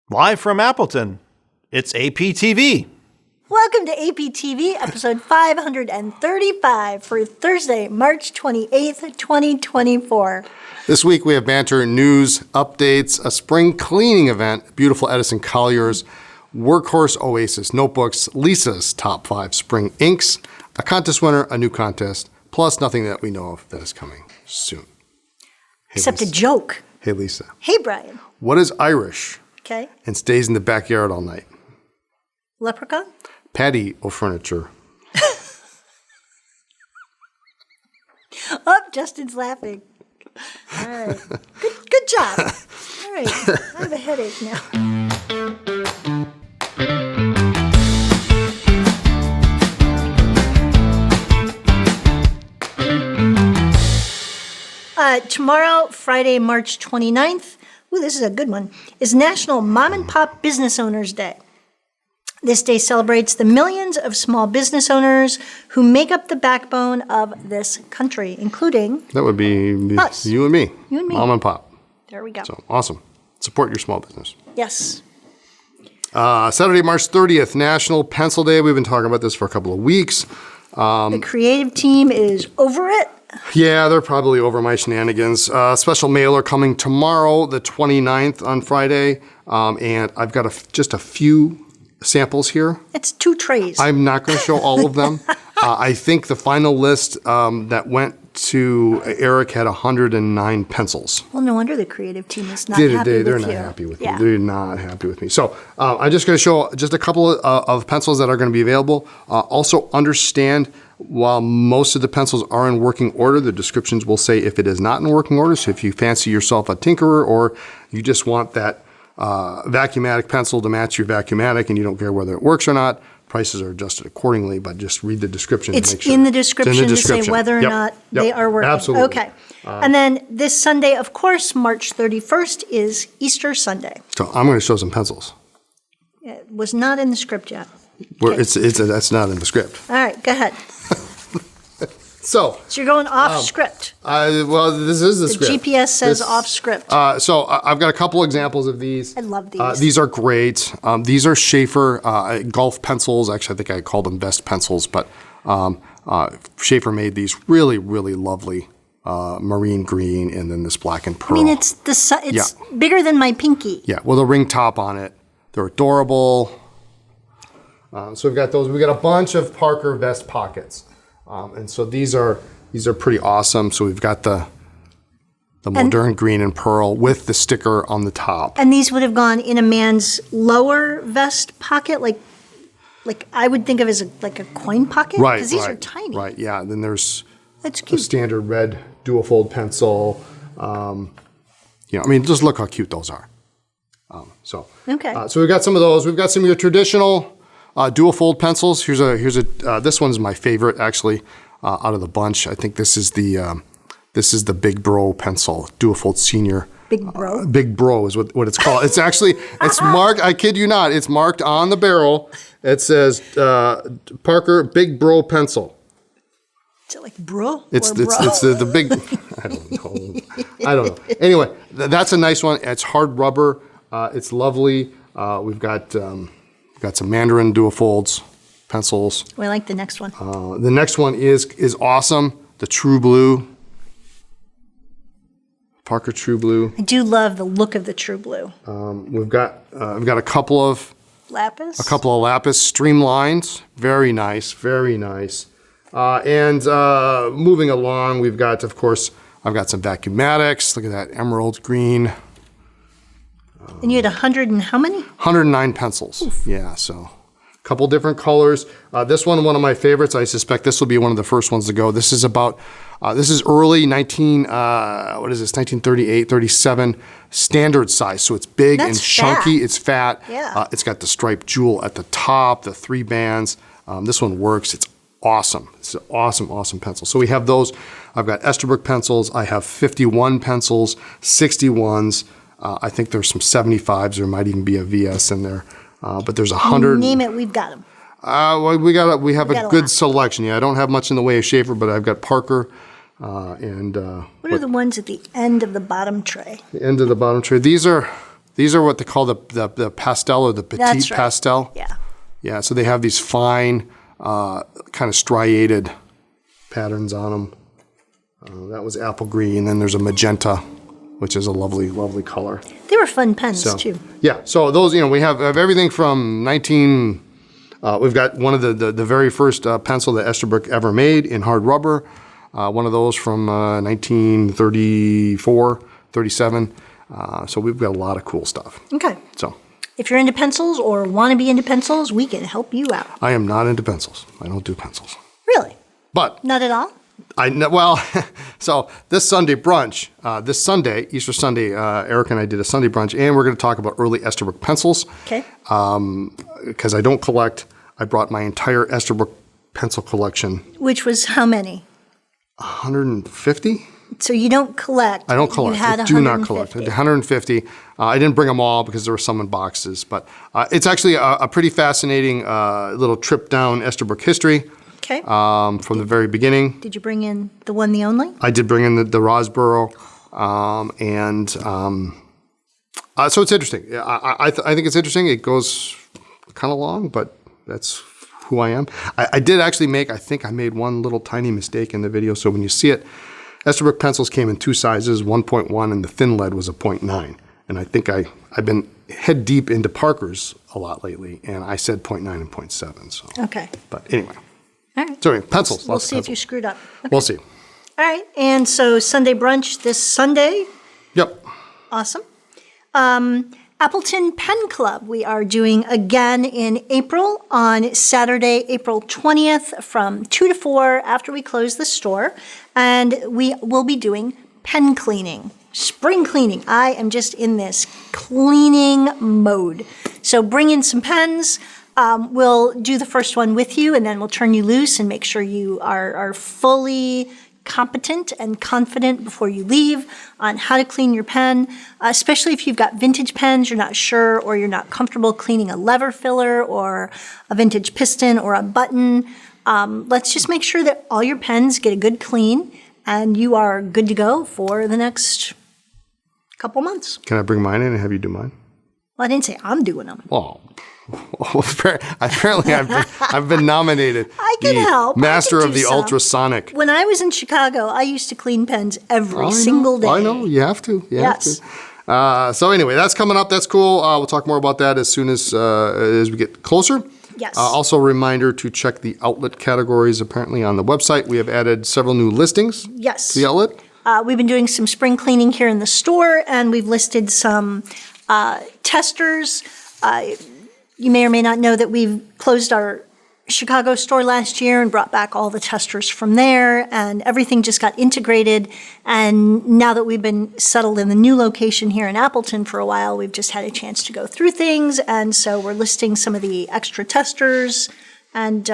Live from Appleton, it's APTV. Welcome to APTV, episode 535 for Thursday, March 28th, 2024. This week we have Banter news, updates, a spring cleaning event, beautiful Edison Colliers, workhorse Oasis Notebooks, Lisa's top 5 spring inks, a contest winner, a new contest, plus nothing that we know of that is coming soon. Hey, Except Lisa. a joke. Hey, Lisa. Hey, Brian. What is Irish Okay. and stays in the backyard all night? Leprechaun? Patio furniture. Oh, Justin's laughing. All right. Good job. All right. I have a headache now. Tomorrow, Friday, March 29th, ooh, this is a good one, is National Mom and Pop Business Owners Day. This day celebrates the millions of small business owners who make up the backbone of this country, including That would be us. you and me. You and me. Mom and pop. There we go. So awesome. Support your small business. Yes. Saturday, March 30th, National Pencil Day. We've been talking about this for a couple of weeks. The creative team is over it. Yeah, they're probably over my shenanigans. Special mailer coming tomorrow, the 29th on Friday. And I've got just a few samples here. It's 2 trays. I'm not going to show all of them. I think the final list that went to Eric had 109 pencils. Well, no wonder the creative team is not happy with you. They're not happy with Yeah. me. They're not happy with me. So I'm just going to show just a couple of pencils that are going to be available. Also understand, while most of the pencils are in working order, the descriptions will say if it is not in working order. So if you fancy yourself a tinkerer or you just want that Vacuumatic pencil to match your Vacuumatic and you don't care whether it works or not, prices are adjusted accordingly, but just read the description It's to make sure. in the description It's in the to say description. whether or Yep. not Yep. they are working. Absolutely. Okay. And then this Sunday, of course, March 31st is Easter Sunday. So I'm going to show some pencils. It was not in the script yet. Where Okay. that's not in the script. All right, go ahead. So, So you're going off script. well, this is the The script. GPS says This- off script. So I've got a couple examples of these. I love these. These are great. These are Schaefer golf pencils. Actually, I think I called them vest pencils, but Schaefer made these really, really lovely marine green and then this black and pearl. I mean, it's bigger than my pinky. Yeah, with a ring top on it. They're adorable. So we've got those. We've got a bunch of Parker vest pockets. And so these are pretty awesome. So we've got the modern green and pearl with the sticker on the top. And these would have gone in a man's lower vest pocket, like I would think of as like a coin pocket. Right, Because these are tiny. Right, yeah. And then there's That's a cute. standard red dual fold pencil. I mean, just look how cute those are. Okay. So we've got some of those. We've got some of your traditional dual fold pencils. Here's a this one's my favorite actually out of the bunch. I think this is the Big Bro pencil, dual fold senior. Big Bro? Big Bro is what it's called. It's actually it's marked. I kid you not. It's marked on the barrel. It says Parker Big Bro pencil. Is it like bro? It's or bro? it's the big. I don't know. Anyway, that's a nice one. It's hard rubber. It's lovely. We've got some Mandarin dual folds pencils. Oh, I like the next one. The next one is awesome. The True Blue. Parker True Blue. I do love the look of the True Blue. We've got a couple of Lapis? lapis streamlines. Very nice. Very nice. And moving along, we've got, of course, I've got some Vacuumatics. Look at that emerald green. And you had 100 and how many? 109 pencils. Oof. Yeah, so a couple different colors. This one of my favorites. I suspect this will be one of the first ones to go. This is early 1938, 37 standard size. So it's big That's and chunky. fat. It's fat. Yeah. It's got the striped jewel at the top, the 3 bands. This one works. It's awesome. It's an awesome pencil. So we have those. I've got esterbrook pencils. I have 51 pencils, 61s. I think there's some 75s. There might even be a VS in there. But there's 100. Name it, we've got them. Well, we have a got a good lot. selection. Yeah, I don't have much in the way of Schaefer, but I've got Parker and What are the ones at the end of the bottom tray? the end of the bottom tray. These are These are what they call the pastel or the petite That's right. pastel. Yeah. Yeah, so they have these fine, kind of striated patterns on them. That was apple green. Then there's a magenta, which is a lovely, lovely color. They were fun pens, too. Yeah, so those, we have everything from we've got one of the very first pencil that Esterbrook ever made in hard rubber. One of those from 1934, 37. So we've got a lot of cool stuff. Okay. So If you're into pencils or want to be into pencils, we can help you out. I am not into pencils. I don't do pencils. Really? But Not at all? so this Sunday brunch, this Sunday, Easter Sunday, Eric and I did a Sunday brunch, and we're going to talk about early Esterbrook pencils. Okay. Because I don't collect, I brought my entire Esterbrook pencil collection. Which was how many? 150? So you don't collect. I don't collect. You had I do not collect. 150. 150. I didn't bring them all because there were some in boxes. But it's actually a pretty fascinating little trip down Esterbrook history. Okay. From the very beginning. Did you bring in the one, the only? I did bring in the Rosborough. So it's interesting. I think it's interesting. It goes kind of long, but that's who I am. I did actually I think I made one little tiny mistake in the video. So when you see it, Esterbrook pencils came in two sizes, 1.1, and the thin lead was a 0.9. And I think I've been head deep into Parker's a lot lately, and I said 0.9 and 0.7. So. Okay. But anyway. All right. So pencils. We'll see if you screwed up. Okay. We'll see. All right. And so Sunday brunch this Sunday. Yep. Awesome. Appleton Pen Club, we are doing again in April on Saturday, April 20th from 2 to 4 after we close the store. And we will be doing pen cleaning, spring cleaning. I am just in this cleaning mode. So bring in some pens. We'll do the first one with you, and then we'll turn you loose and make sure you are fully competent and confident before you leave on how to clean your pen, especially if you've got vintage pens, you're not sure, or you're not comfortable cleaning a lever filler or a vintage piston or a button. Let's just make sure that all your pens get a good clean and you are good to go for the next couple months. Can I bring mine in and have you do mine? Well, I didn't say I'm doing them. Oh. Apparently I've been nominated. I can help. Master I can of do the some. ultrasonic. When I was in Chicago, I used to clean pens every single day. I know. You have to. You have Yes. to. So anyway, that's coming up. That's cool. We'll talk more about that as soon as we get closer. Yes. Also, a reminder to check the outlet categories. Apparently on the website, we have added several new listings Yes. to the outlet. We've been doing some spring cleaning here in the store, and we've listed some testers. You may or may not know that we've closed our Chicago store last year and brought back all the testers from there, and everything just got integrated. And now that we've been settled in the new location here in Appleton for a while, we've just had a chance to go through things, and so we're listing some of the extra testers, and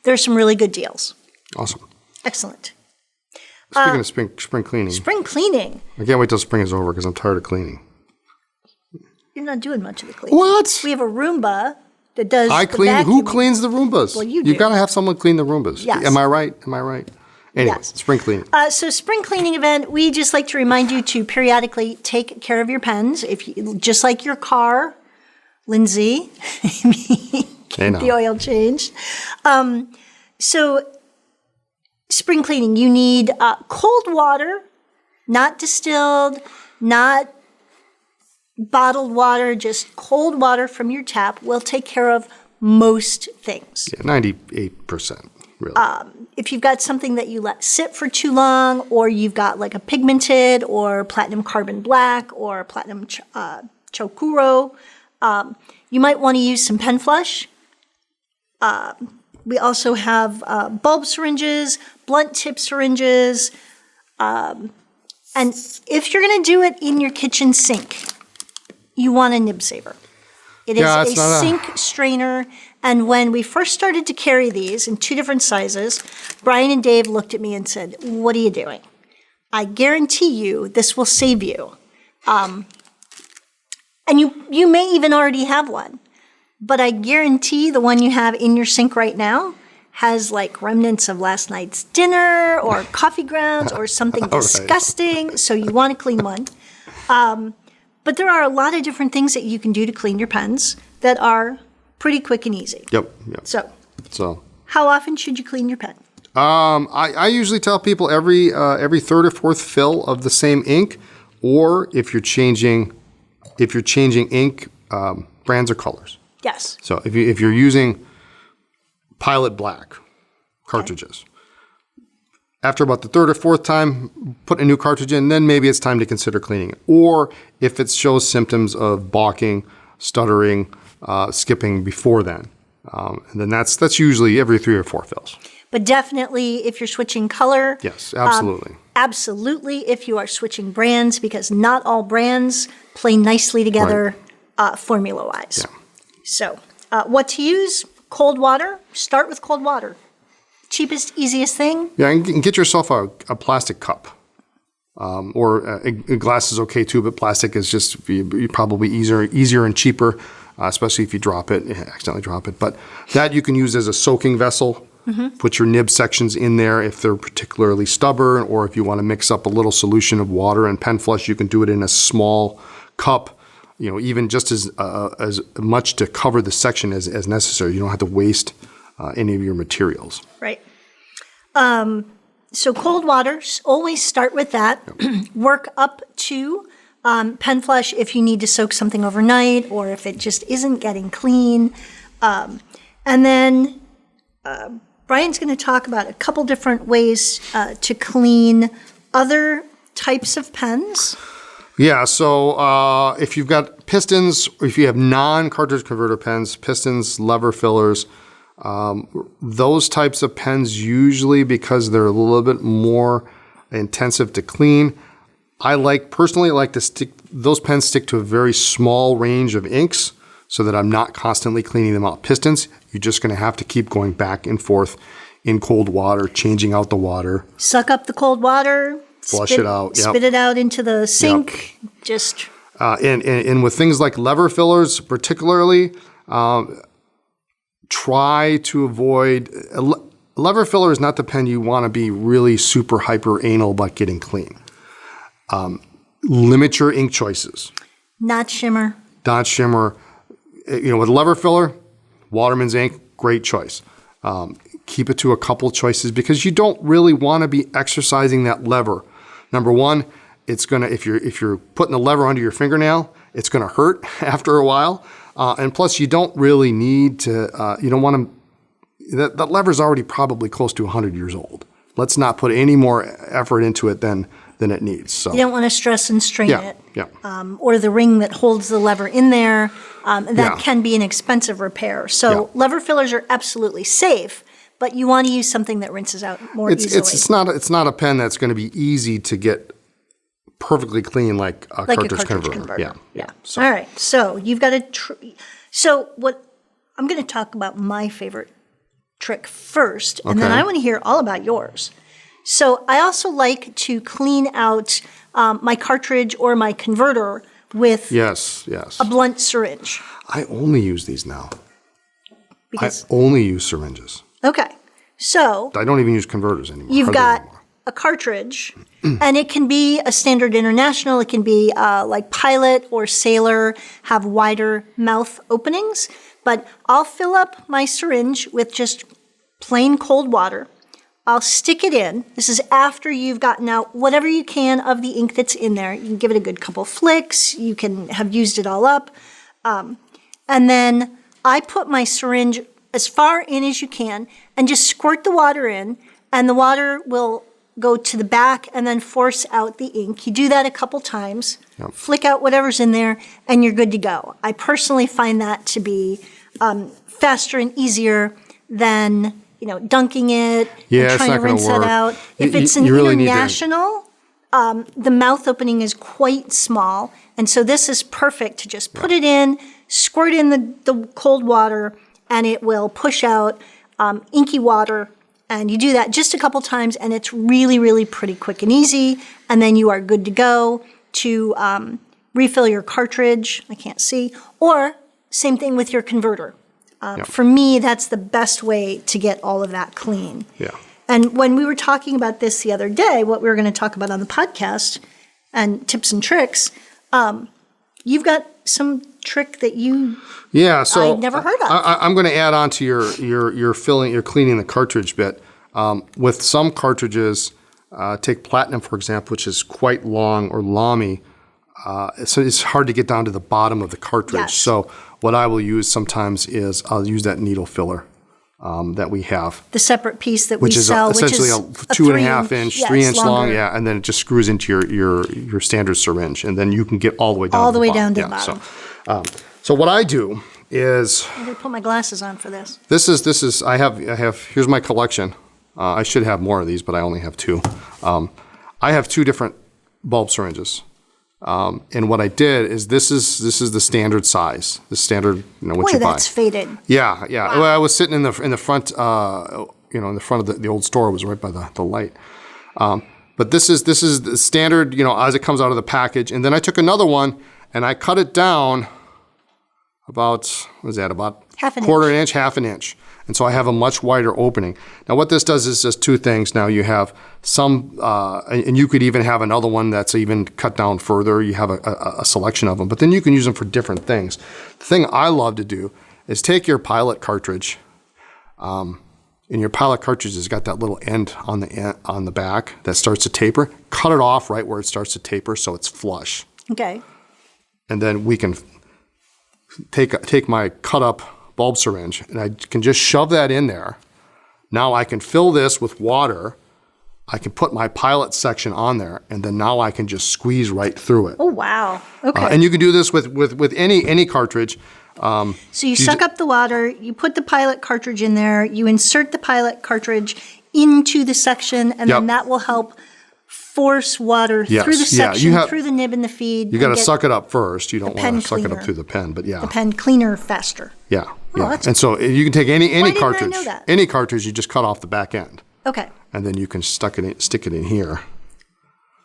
there's some really good deals. Awesome. Excellent. Speaking of spring cleaning, Spring cleaning. I can't wait till spring is over because I'm tired of cleaning. You're not doing much of the cleaning. What? We have a Roomba that does I the clean. Who vacuuming. cleans the Roombas? Well, you You've do. got to have someone clean the Roombas. Yes. Am I right? Am I right? Anyway, Yes. spring cleaning. So spring cleaning event, we just like to remind you to periodically take care of your pens. If you, just like your car, Lindsay, Hey, now. the oil changed. So spring cleaning, you need cold water, not distilled, not bottled water, just cold water from your tap will take care of most things. Yeah, 98%, really. If you've got something that you let sit for too long, or you've got like a pigmented or platinum carbon black or platinum chokuro, you might want to use some pen flush. We also have bulb syringes, blunt tip syringes, and if you're going to do it in your kitchen sink, you want a nib saver. It is Yeah, a it's not sink strainer, and when we first started to carry these in 2 different sizes, Brian and Dave looked at me and said, "What are you doing? I guarantee you this will save you." And you may even already have one, but I guarantee the one you have in your sink right now has like remnants of last night's dinner or coffee grounds or something All right. disgusting, so you want to clean one. But there are a lot of different things that you can do to clean your pens that are pretty quick and easy. Yep. So how often should you clean your pen? I usually tell people every third or fourth fill of the same ink, or if you're changing ink brands or colors. Yes. So if you're using Pilot Black cartridges, after about the third or fourth time, put a new cartridge in, then maybe it's time to consider cleaning it. Or if it shows symptoms of balking, stuttering, skipping before then, and then that's usually every 3 or 4 fills. But definitely if you're switching color. Yes, absolutely. Absolutely if you are switching brands, because not all brands play nicely together formula-wise. Yeah. So what to use? Cold water. Start with cold water. Cheapest, easiest thing. Yeah, and get yourself a plastic cup. Or a glass is okay too, but plastic is just probably easier and cheaper, especially if you accidentally drop it. But that you can use as a soaking vessel. Mm-hmm. Put your nib sections in there if they're particularly stubborn, or if you want to mix up a little solution of water and pen flush, you can do it in a small cup. Even just as much to cover the section as necessary. You don't have to waste any of your materials. Right. So cold water, always start with that. Work up to pen flush if you need to soak something overnight, or if it just isn't getting clean. And then Brian's going to talk about a couple different ways to clean other types of pens. Yeah, so if you've got pistons, or if you have non-cartridge converter pens, pistons, lever fillers, those types of pens usually, because they're a little bit more intensive to clean, personally like to stick, those pens stick to a very small range of inks so that I'm not constantly cleaning them out. Pistons, you're just going to have to keep going back and forth in cold water, changing out the water. Suck up the cold water. Flush it out. Yep. Spit it out into the sink. Yep. Just. And with things like lever fillers, particularly, try to avoid. A lever filler is not the pen you want to be really super hyper anal about getting clean. Limit your ink choices. Not shimmer. Not shimmer. With lever filler, Waterman's ink, great choice. Keep it to a couple choices because you don't really want to be exercising that lever. Number one, it's gonna if you're putting the lever under your fingernail, it's gonna hurt after a while. And plus, you don't really need to. You don't want to. That lever's already probably close to 100 years old. Let's not put any more effort into it than it needs. So you don't want to stress and strain it. Yeah. Or the ring that holds the lever in there. That can be an expensive repair. So lever fillers are absolutely safe. But you want to use something that rinses out more easily. It's not a pen that's going to be easy to get perfectly clean like a cartridge converter. Yeah. So. All right. So you've got so what I'm going to talk about my favorite trick first, and then I want to hear all about yours. So I also like to clean out my cartridge or my converter with a blunt syringe. I only use these now. Because I only use syringes. Okay. So I don't even use converters anymore. You've got a cartridge, and it can be a standard international. It can be like Pilot or Sailor, have wider mouth openings. But I'll fill up my syringe with just plain cold water. I'll stick it in. This is after you've gotten out whatever you can of the ink that's in there. You can give it a good couple flicks. You can have used it all up. And then I put my syringe as far in as you can and just squirt the water in, and the water will go to the back and then force out the ink. You do that a couple times, flick out whatever's in there, and you're good to go. I personally find that to be faster and easier than dunking it and trying to rinse it out. If it's an international, the mouth opening is quite small, and so this is perfect to just put it in, squirt in the cold water, and it will push out inky water. And you do that just a couple times, and it's really, really pretty quick and easy. And then you are good to go to refill your cartridge. I can't see. Or same thing with your converter. For me, that's the best way to get all of that clean. Yeah. And when we were talking about this the other day, what we were going to talk about on the podcast and tips and tricks, you've got some trick that you so I'd never heard of. I'm going to add on to your filling, your cleaning the cartridge bit. With some cartridges, take platinum for example, which is quite long or lammy. So it's hard to get down to the bottom of the cartridge. Yes. So what I will use sometimes is I'll use that needle filler that we have. The separate piece that Which we is sell, essentially which a is 2.5 inch, yes, 3 inch long, longer. yeah, and then it just screws into your standard syringe, and then you can get all the way down. All to the way bottom. down to the bottom. So what I do is I'm going to put my glasses on for this. this is I have here's my collection. I should have more of these, but I only have 2. I have 2 different bulb syringes. And what I did is this is the standard size, the standard, what Boy, you buy. that's faded. Yeah. Wow. Well, I was sitting in the front, in the front of the old store. It was right by the light. But this is the standard, as it comes out of the package. And then I took another one and I cut it down about, what is that, about Half an quarter inch, half an inch. And so I have a much wider opening. Now what this does is just 2 things. Now you have some, and you could even have another one that's even cut down further. You have a selection of them, but then you can use them for different things. The thing I love to do is take your pilot cartridge, and your pilot cartridge has got that little end on the back that starts to taper. Cut it off right where it starts to taper so it's flush. Okay. And then we can take my cut up bulb syringe and I can just shove that in there. Now I can fill this with water. I can put my pilot section on there, and then now I can just squeeze right through it. Oh, wow. Okay. And you can do this with any cartridge. So you suck up the water, you put the pilot cartridge in there, you insert the pilot cartridge into the section, and then Yep. that will help force water Yes. through the Yeah, section, through the nib and the feed. You got to and get suck it up first. You don't pen want to suck it cleaner. up through the pen, but yeah. the pen cleaner faster. Yeah. Yeah. that's- And so you can take any didn't I cartridge. know that? Any cartridge, you just cut off the back end. Okay, And then you can stick it in here.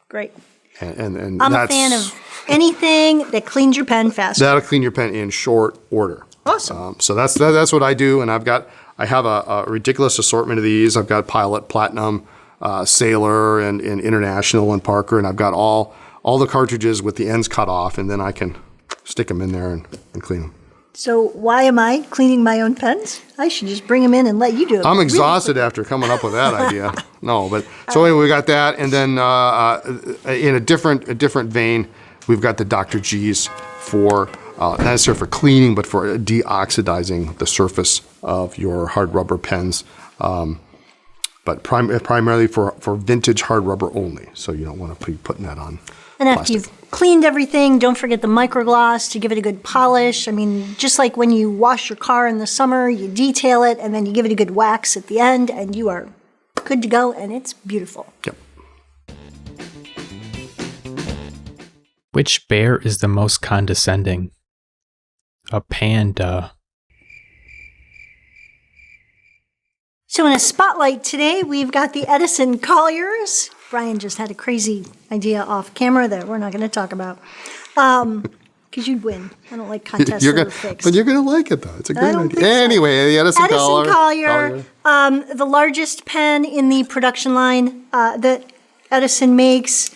great. And I'm that's, a fan of anything that cleans your pen faster. that'll clean your pen in short order. Awesome. So that's what I do, and I have a ridiculous assortment of these. I've got Pilot, Platinum, Sailor, and International, and Parker, and I've got all the cartridges with the ends cut off, and then I can stick them in there and clean them. So why am I cleaning my own pens? I should just bring them in and let you do it. I'm exhausted after coming up with that idea. No, but so anyway, we got that, and then in a different vein, we've got the Dr. G's for not necessarily for cleaning, but for deoxidizing the surface of your hard rubber pens. But primarily for vintage hard rubber only. So you don't want to be putting that on. And after plastic. you've cleaned everything, don't forget the microgloss to give it a good polish. I mean, just like when you wash your car in the summer, you detail it and then you give it a good wax at the end and you are good to go and it's beautiful. Yep. Which bear is the most condescending? A panda. So in a spotlight today, we've got the Edison Colliers. Brian just had a crazy idea off camera that we're not going to talk about. Because you'd win. I don't like contests that are fixed. But you're going to like it, though. It's a I great don't idea. think so. Anyway, the Edison Collier, the largest pen in the production line that Edison makes.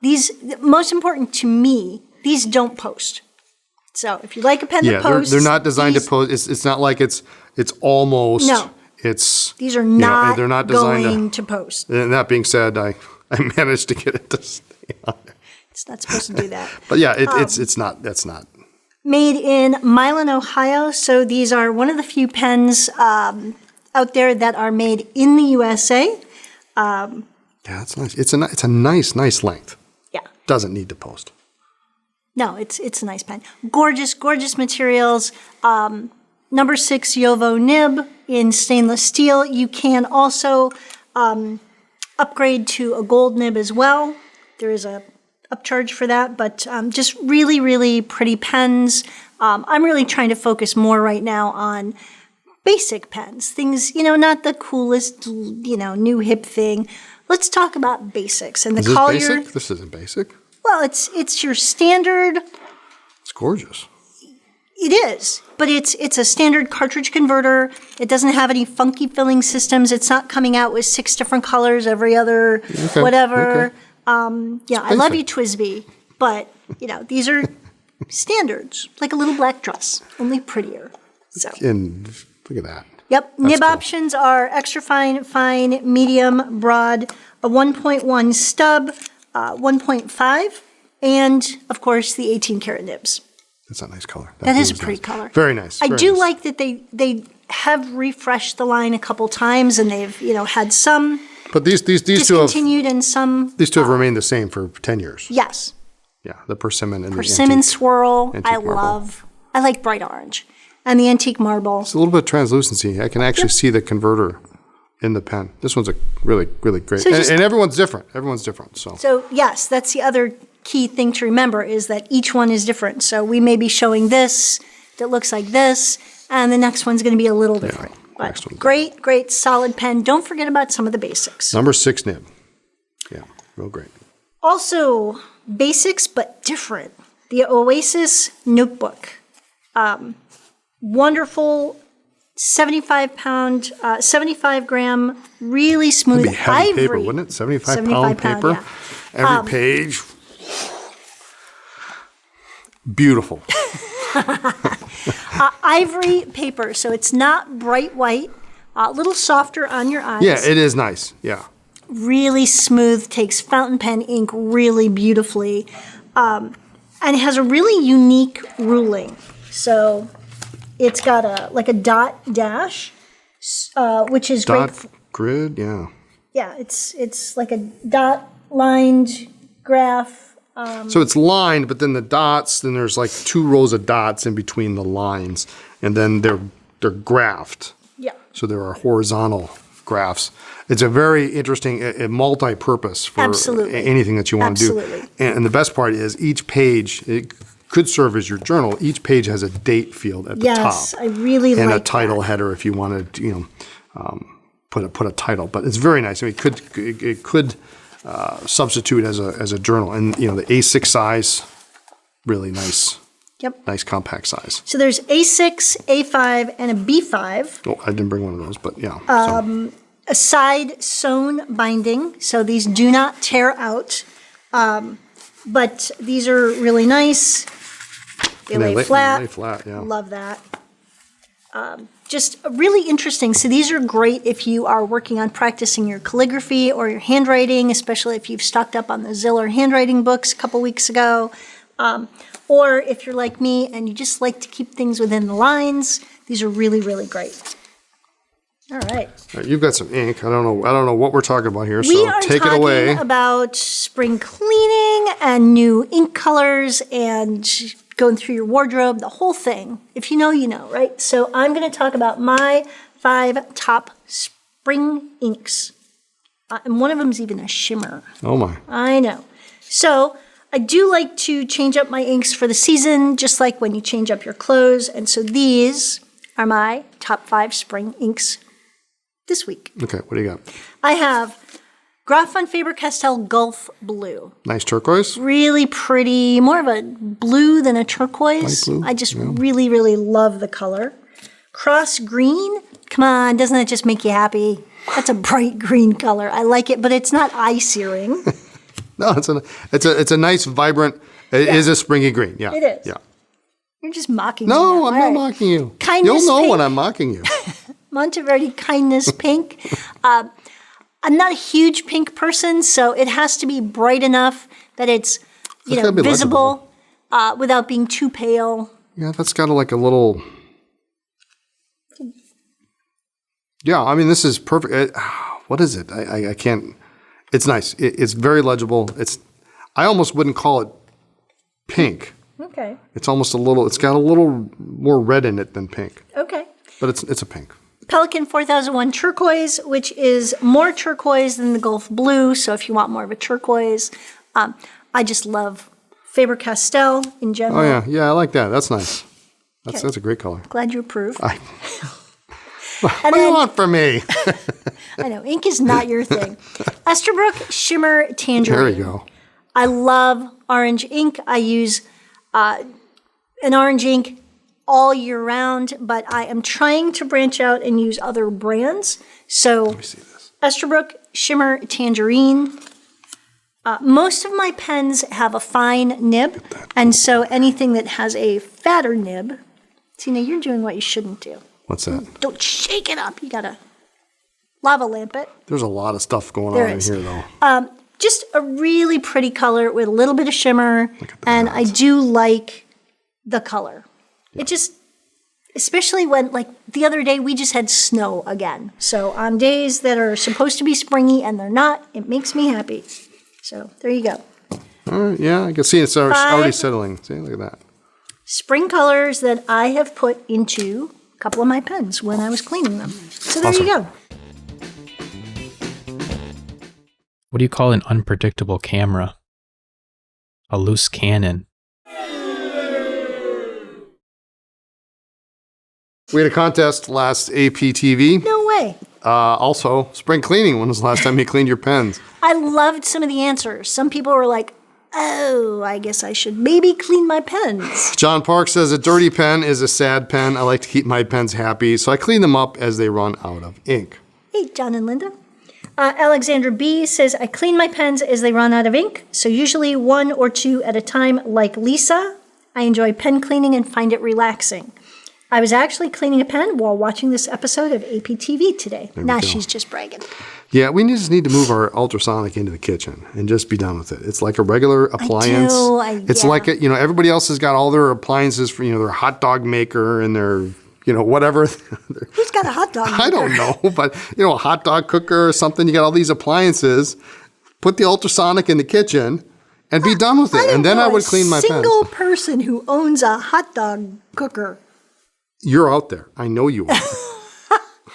These, most important to me, these don't post. So if you like a pen that posts, they're not designed these, to post. It's not like it's almost. No. It's These are not, they're not designed going to post. And that being said, I managed to get it to stay on there. It's not supposed to do that. But yeah, it's not. That's not. Made in Milan, Ohio. So these are one of the few pens out there that are made in the USA. Yeah, that's nice. It's a nice length. Yeah. Doesn't need to post. No, it's a nice pen. Gorgeous materials. Number 6 Yovo nib in stainless steel. You can also upgrade to a gold nib as well. There is a upcharge for that, but just really pretty pens. I'm really trying to focus more right now on basic pens. Things, not the coolest, new hip thing. Let's talk about basics. And the Is this Collier. basic? This isn't basic. Well, it's your standard. It's gorgeous. It is, but it's a standard cartridge converter. It doesn't have any funky filling systems. It's not coming out with 6 different colors every other whatever. Okay. I love you, TWSBI. But, these are standards, like a little black dress, only prettier. So. And look at that. Yep. Nib cool. options are extra fine, fine, medium, broad, a 1.1 stub, 1.5, and, of course, the 18-karat nibs. That's a nice color. That is a blue's pretty nice. color. Very nice. I very do nice. like that they have refreshed the line a couple times, and they've, had some But these two have discontinued and some, remained the same for 10 years. yes. Yeah, the persimmon and Persimmon the swirl, antique I marble. love. I like bright orange. And the antique marble. It's a little bit of translucency. I can actually see the converter in the pen. This one's a really, really great. So And everyone's different. Everyone's different. So, yes, that's the other key thing to remember is that each one is different. So we may be showing this that looks like this, and the next one's going to be a little different. But next one's great, great, solid pen. Don't forget about some of the basics. Number 6 nib. Yeah, real great. Also, basics but different. The Oasis Notebook. Wonderful 75 gram, really smooth It'd be heavy ivory. paper, wouldn't it? 75 75 pound pound, paper. yeah. Every page. Beautiful. Ivory paper, so it's not bright white, a little softer on your eyes. Yeah, it is nice. Yeah. Really smooth, takes fountain pen ink really beautifully, and it has a really unique ruling. So it's got a dot dash, which is great. Dot grid, yeah. Yeah, it's like a dot lined graph. So it's lined, but then the dots, then there's like 2 rows of dots in between the lines, and then they're graphed. Yeah. So there are horizontal graphs. It's a very interesting, a multi-purpose for Absolutely. anything that you want to do. Absolutely. And the best part is each page, it could serve as your journal. Each page has a date field at the top. Yes, I really and like a title that. header if you wanted to, put a title. But it's very nice. I mean, it could substitute as a journal. And the A6 size, really nice. Yep. Nice compact size. So there's A6, A5, and a B5. Oh, I didn't bring one of those, but yeah. A side sewn binding, so these do not tear out. But these are really nice. They lay flat. Lay flat, yeah. Love that. Just really interesting. So these are great if you are working on practicing your calligraphy or your handwriting, especially if you've stocked up on the Ziller handwriting books a couple weeks ago. Or if you're like me and you just like to keep things within the lines, these are really, really great. All right. All right, you've got some ink. I don't know what we're talking about here, We so are take it away. talking about spring cleaning and new ink colors and going through your wardrobe, the whole thing. If you know, you know, right? So I'm going to talk about my 5 top spring inks. And one of them is even a shimmer. Oh my. I know. So I do like to change up my inks for the season, just like when you change up your clothes. And so these are my top 5 spring inks this week. Okay, what do you got? I have Graf von Faber-Castell Gulf Blue. Nice turquoise? Really pretty, more of a blue than a turquoise. Light blue, I just really, really love the color. Cross Green, come on, doesn't that just make you happy? That's a bright green color. I like it, but it's not eye-searing. No, it's a nice, vibrant, it is a springy green. Yeah. It is. Yeah. You're just mocking me. No, now. I'm All not right. mocking you. Kindness You'll know pink. when I'm mocking you. Monteverdi Kindness Pink. I'm not a huge pink person, so it has to be bright enough that it's gotta be visible without being too pale. Yeah, that's got like a little. Yeah, I mean, this is perfect. What is it? I can't. It's nice. It's very legible. I almost wouldn't call it pink. Okay. It's almost a little. It's got a little more red in it than pink, Okay. but it's a pink. Pelikan 4001 Turquoise, which is more turquoise than the Gulf Blue, so if you want more of a turquoise. I just love Faber-Castell in general. Oh yeah, I like that. That's nice. That's a great color. Glad you approve. What do you want from me? I know, ink is not your thing. Esterbrook Shimmer Tangerine. There you go. I love orange ink. I use an orange ink all year round, but I am trying to branch out and use other brands. So See this. Esterbrook Shimmer Tangerine. Most of my pens have a fine nib, and so anything that has a fatter nib, see, now you're doing what you shouldn't do. What's that? Don't shake it up. You gotta lava lamp it. There's a lot of stuff going There on in is. here, though. Just a really pretty color with a little bit of shimmer, and I do like the color. It just, especially when, like the other day, we just had snow again. So on days that are supposed to be springy and they're not, it makes me happy. So there you go. All right, yeah, I can see it's already 5 settling. See, look at that. spring colors that I have put into a couple of my pens when I was cleaning them. So there you go. What do you call an unpredictable camera? A loose cannon. We had a contest last APTV. No way. Also, spring cleaning. When was the last time you cleaned your pens? I loved some of the answers. Some people were like, oh, I guess I should maybe clean my pens. John Park says a dirty pen is a sad pen. I like to keep my pens happy, so I clean them up as they run out of ink. Hey, John and Linda. Alexandra B. says, I clean my pens as they run out of ink, so usually 1 or 2 at a time, like Lisa. I enjoy pen cleaning and find it relaxing. I was actually cleaning a pen while watching this episode of APTV today. Now she's just bragging. Yeah, we just need to move our ultrasonic into the kitchen and just be done with it. It's like a regular appliance. It's like, everybody else has got all their appliances for, their hot dog maker and their, whatever. Who's got a hot dog maker? I don't know, but, a hot dog cooker or something. You got all these appliances. Put the ultrasonic in the kitchen and be done with it. And then I would clean my pens. Single person who owns a hot dog cooker. You're out there. I know you are.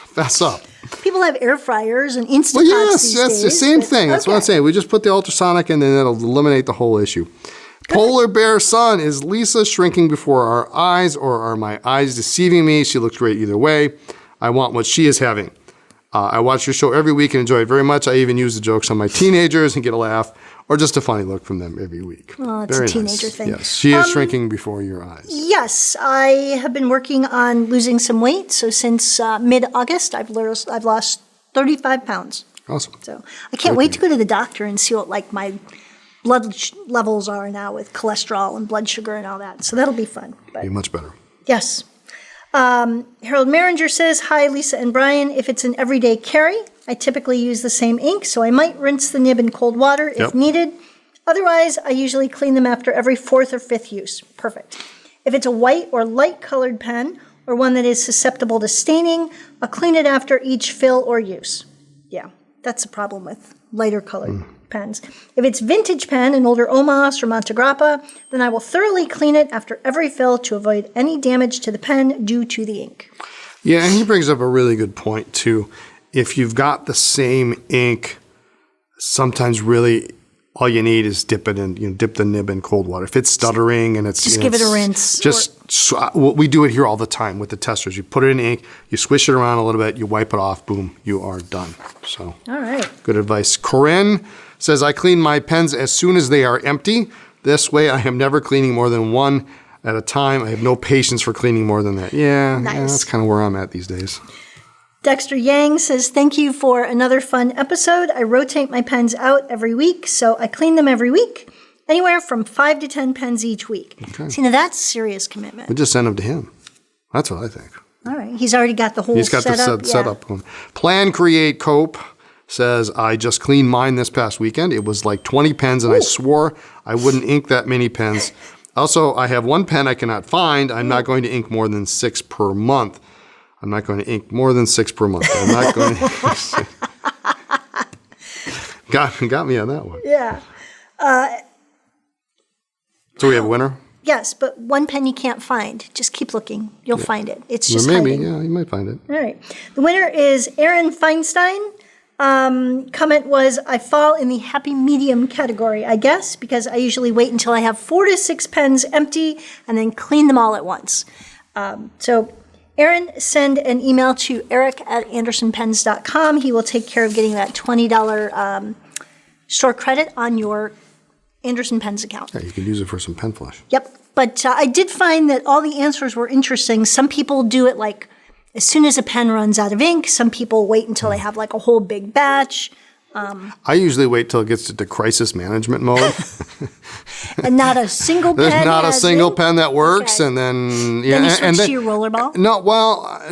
Fess up. People have air fryers and Instapots Well, yes, these that's days, the same but- thing. That's what I'm saying. We just put the ultrasonic in and it'll eliminate the whole issue. Polar Bear Sun, is Lisa shrinking before our eyes or are my eyes deceiving me? She looks great either way. I want what she is having. I watch your show every week and enjoy it very much. I even use the jokes on my teenagers and get a laugh or just a funny look from them every week. Oh, it's Very a teenager nice. thing. Yes, she is shrinking before your eyes. Yes, I have been working on losing some weight. So since mid-August, I've lost 35 pounds. Awesome. So I can't wait to go to the doctor and see what my blood levels are now with cholesterol and blood sugar and all that. So that'll be fun. But Be much better. yes. Harold Maringer says, hi, Lisa and Brian. If it's an everyday carry, I typically use the same ink, so I might rinse the nib in cold water if needed. Otherwise, I usually clean them after every 4th or 5th use. Perfect. If it's a white or light colored pen, or one that is susceptible to staining, I'll clean it after each fill or use. Yeah, that's the problem with lighter colored pens. If it's vintage pen, an older Omas or Montegrappa, then I will thoroughly clean it after every fill to avoid any damage to the pen due to the ink. Yeah, and he brings up a really good point, too. If you've got the same ink, sometimes really all you need is dip the nib in cold water. If it's stuttering and it's... Just give it a rinse. We do it here all the time with the testers. You put it in ink, you swish it around a little bit, you wipe it off, boom, you are done. So, all right. Good advice. Corinne says, I clean my pens as soon as they are empty. This way I am never cleaning more than one at a time. I have no patience for cleaning more than that. Yeah, that's kind of where I'm at these days. Dexter Yang says, thank you for another fun episode. I rotate my pens out every week, so I clean them every week. Anywhere from 5 to 10 pens each week. Okay. See, now that's serious commitment. We just send them to him. That's what I think. All right. He's already got the whole setup. He's got the setup going. Plan, Create, Cope says, I just cleaned mine this past weekend. It was like 20 pens, and I swore I wouldn't ink that many pens. Also, I have one pen I cannot find. I'm not going to ink more than 6 per month. I'm not going to ink more than 6 per month. I'm not going to. Got me on that one. Yeah. So we have a winner? Yes, but one pen you can't find. Just keep looking. You'll find it. It's just maybe, hiding. yeah, you might find it. All right. The winner is Aaron Feinstein. Comment was, I fall in the happy medium category, I guess, because I usually wait until I have 4 to 6 pens empty and then clean them all at once. So Aaron, send an email to eric@andersonpens.com. He will take care of getting that $20 store credit on your Anderson Pens account. Yeah, you can use it for some pen flush. Yep. But I did find that all the answers were interesting. Some people do it like as soon as a pen runs out of ink. Some people wait until they have like a whole big batch. I usually wait till it gets to crisis management mode. And not a single pen. There's not a has single ink? pen that works, Okay. and then Then you and switch to your rollerball?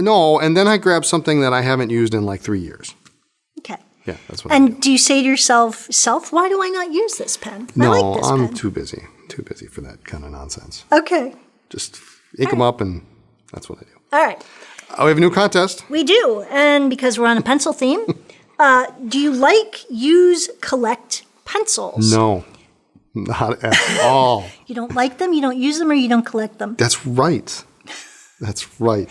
No, and then I grab something that I haven't used in like 3 years. Okay. Yeah, that's what I do. And do you say to yourself, why do I not use this pen? I No, like this I'm pen. too busy for that kind of nonsense. Okay. Just ink them up, and that's what I do. All right. Oh, we have a new contest. We do. And because we're on a pencil theme, do you like, use, collect pencils? No, not at all. You don't like them, you don't use them, or you don't collect them? That's right. That's right.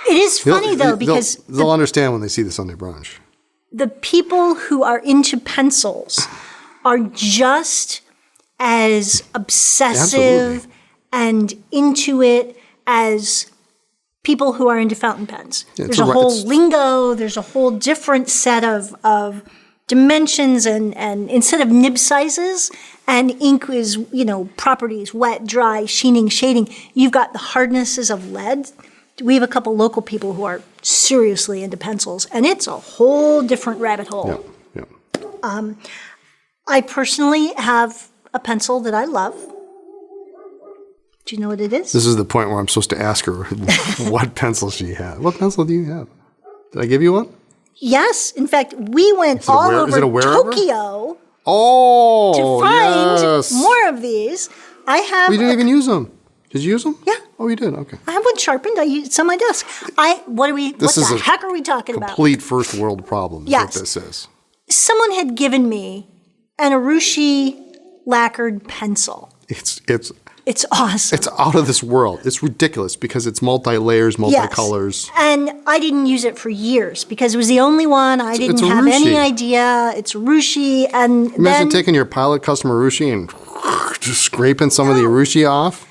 It is funny, though, because they'll understand when they see the Sunday brunch. the people who are into pencils are just as obsessive Absolutely. and into it as people who are into fountain pens. Yeah, there's a whole it's- lingo, there's a whole different set of dimensions and instead of nib sizes, and ink is, properties, wet, dry, sheening, shading. You've got the hardnesses of lead. We have a couple local people who are seriously into pencils, and it's a whole different rabbit hole. Yeah. I personally have a pencil that I love. Do you know what it is? This is the point where I'm supposed to ask her what pencil she has. What pencil do you have? Did I give you one? Yes. In fact, we went all is it a over wearer? Tokyo Oh, to find yes. more of these. I have. We didn't even use them. Did you use them? Yeah. Oh, you did? Okay. I have one sharpened. It's on my desk. What This is the a heck are we talking about? Complete first world problem is Yes. what this is. Someone had given me an Urushi lacquered pencil. It's awesome. It's out of this world. It's ridiculous because it's multi-layers, multi-colors. Yes. And I didn't use it for years because it was the only one. I didn't have Urushi. any idea. It's Urushi. And Imagine then, taking your pilot custom Urushi and just scraping some of the Urushi off.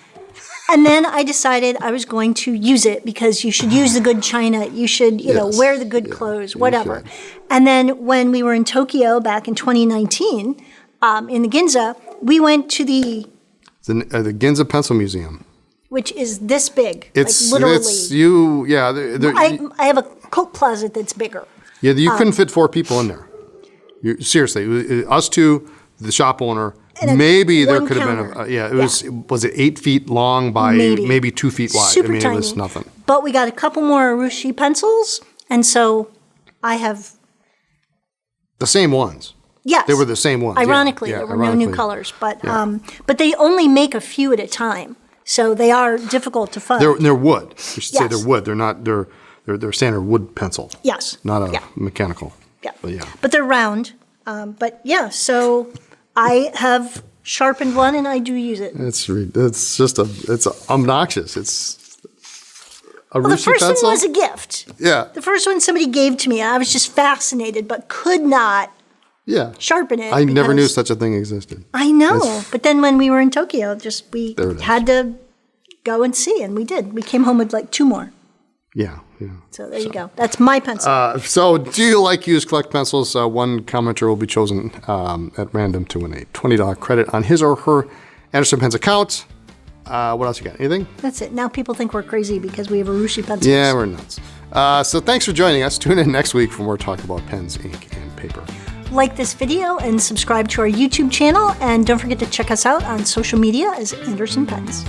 and then I decided I was going to use it because you should use the good china. You should, Yes. wear the good Yeah, clothes, you whatever. should. And then when we were in Tokyo back in 2019, in the Ginza, we went to the The Pencil Museum. which is this big, It's like literally. It's you. Yeah. I have a coat closet that's bigger. Yeah. You couldn't fit 4 people in there. Seriously, us two, the shop owner. And Maybe there one could have been counter. it was. Was it 8 feet long by maybe 2 feet wide? Super I mean, tiny. it was nothing. But we got a couple more Urushi pencils, and so I have. The same ones. Yes, They were the same ones. yeah, Ironically, yeah, there were no new ironically. colors, but they only make a few at a time, so they are difficult to find. They're wood. We should say Yes. they're wood. They're not. They're standard wood pencil. Yes. Not a Yeah. mechanical. Yeah. But yeah. But they're round. But yeah, so I have sharpened one, and I do use it. It's just it's obnoxious. It's a Well, the Rushi first pencil. one was a gift. Yeah. The first one somebody gave to me, and I was just fascinated, but could not Yeah. sharpen it. I never knew because- such a thing existed. I know, but then when we were in Tokyo, we There it is. had to go and see, and we did. We came home with like 2 more. Yeah. Yeah. So there you go. That's my pencil. So, do you like used collect pencils? One commenter will be chosen at random to win a $20 credit on his or her Edison Pens account. What else you got? Anything? That's it. Now people think we're crazy because we have Urushi pencils. Yeah, we're nuts. So, thanks for joining us. Tune in next week for more talk about pens, ink, and paper. Like this video and subscribe to our YouTube channel, and don't forget to check us out on social media as Anderson Pens.